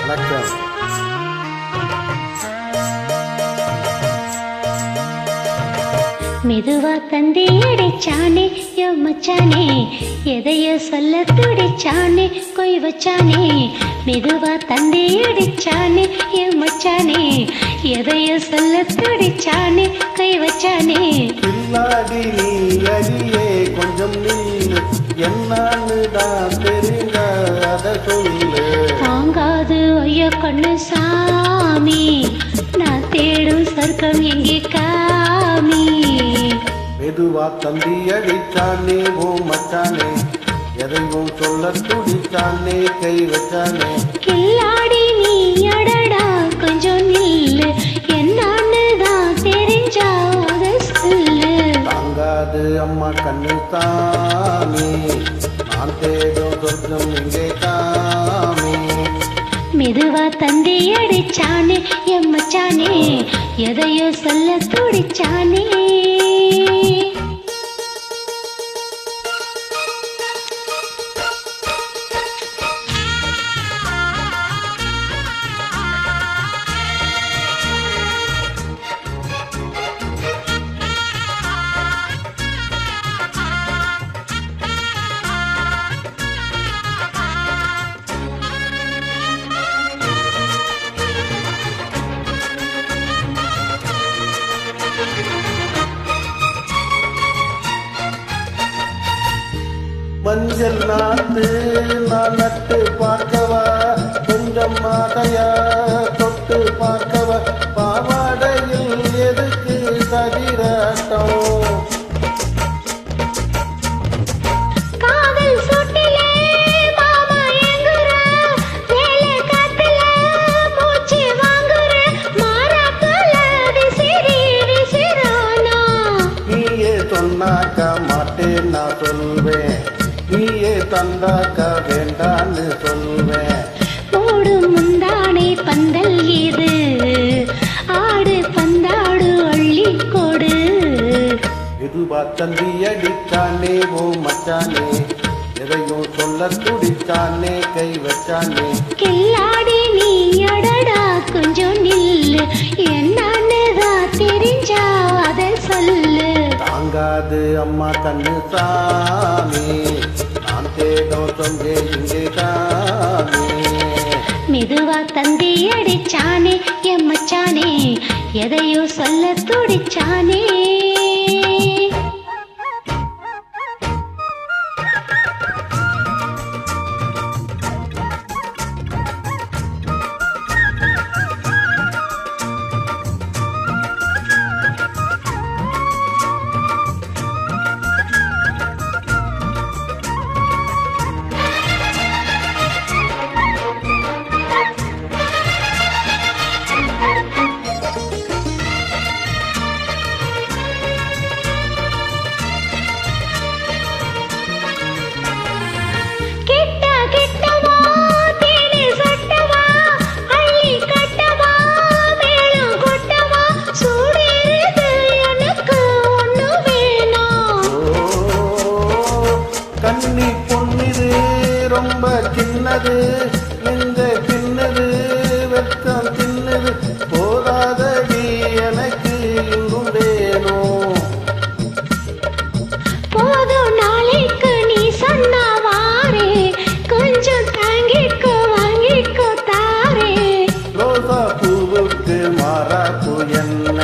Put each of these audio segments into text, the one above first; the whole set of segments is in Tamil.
வணக்கம். மெதுவா தந்தி அடிச்சானே யோ மச்சானே, எதையோ சொல்ல துடிச்சானே கொய் வச்சானே. மெதுவா தந்தி அடிச்சானே யோ மச்சானே, எதையோ சொல்ல துடிச்சானே கை வச்சானே. பின்னாடி நீ அடியே கொஞ்சம் நில்லு, என்னான்னு தான் தெரிஞ்ச அதை சொல்லு. தாங்காது ஐயோ கண்ணு சாமி, நான் தேடும் சொர்க்கம் எங்கே காமி. மெதுவா தந்தி அடிச்சானே ஓ மச்சானே, எதையும் சொல்ல துடிச்சானே கை வச்சானே. கில்லாடி நீ அடடா கொஞ்சம் நில்லு, என்னான்னு தான் தெரிஞ்சா அதை சொல்லு. தாங்காது அம்மா கண்ணு தானே, நான் தேடும் சொர்க்கம் எங்கே காமி. மெதுவா தந்தி அடிச்சானே என் மச்சானே, எதையோ சொல்ல துடிச்சானே. மஞ்சள் நாட்டு நான் நட்டு பார்க்கவா, கொஞ்சம் மாதையா தொட்டு பார்க்கவா. பாவாடையில் எதுக்கு சதிராட்டம், காதல் சுட்டிலே மாமா எங்குற, வேலை காத்துல மூச்சு வாங்குற, மாறாப்புல விசிறி விசிறானா. நீயே சொன்னாக்கா மாட்டேன் நான் சொல்வேன், நீயே தந்தாக்கா வேண்டான்னு சொல்வேன். போடும் முந்தானை பந்தல் இது, ஆடு பந்தாடு அள்ளி கொடு. இதுவா தந்தி அடிச்சானே ஓ மச்சானே, எதையும் சொல்ல துடிச்சானே கை வச்சானே. கில்லாடி நீ அடடா கொஞ்சம் நில்லு, என்னன்னு தான் தெரிஞ்சா அதை சொல்லு. தாங்காது அம்மா கண்ணு சாமி, நான் தேடும் சொங்கே இங்கே காமி. மெதுவா தந்தி அடிச்சானே என் மச்சானே, எதையோ சொல்ல துடிச்சானே. கண்ணி பொன்னிது ரொம்ப சின்னது, இந்த சின்னது வெட்கம் சின்னது, போதாதடி எனக்கு இன்னும் வேணும். போதும் நாளைக்கு நீ சொன்னா வாரே, கொஞ்சம் தாங்கிக்கோ வாங்கிக்கோ தாரே. ரோசா பூவுக்கு மாறாப்பு என்ன,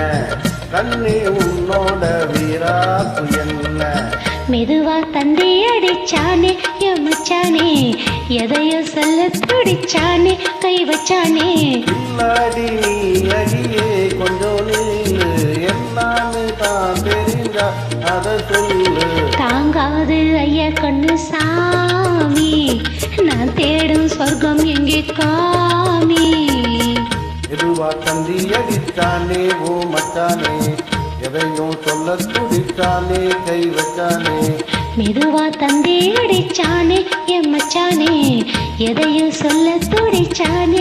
கண்ணி உன்னோட வீராப்பு என்ன. மெதுவா தந்தி அடிச்சானே என் மச்சானே, எதையோ சொல்ல துடிச்சானே கை வச்சானே. பின்னாடி நீ அடியே கொஞ்சம் நில்லு, என்னான்னு தான் தெரிஞ்சா அதை சொல்லு. தாங்காது ஐயா கண்ணு சாமி, நான் தேடும் சொர்க்கம் எங்கே காமி. எதுவா தந்தி அடிச்சானே ஓ மச்சானே, எதையும் சொல்ல துடிச்சானே கை வச்சானே. மெதுவா தந்தி அடிச்சானே என் மச்சானே, எதையோ சொல்ல துடிச்சானே.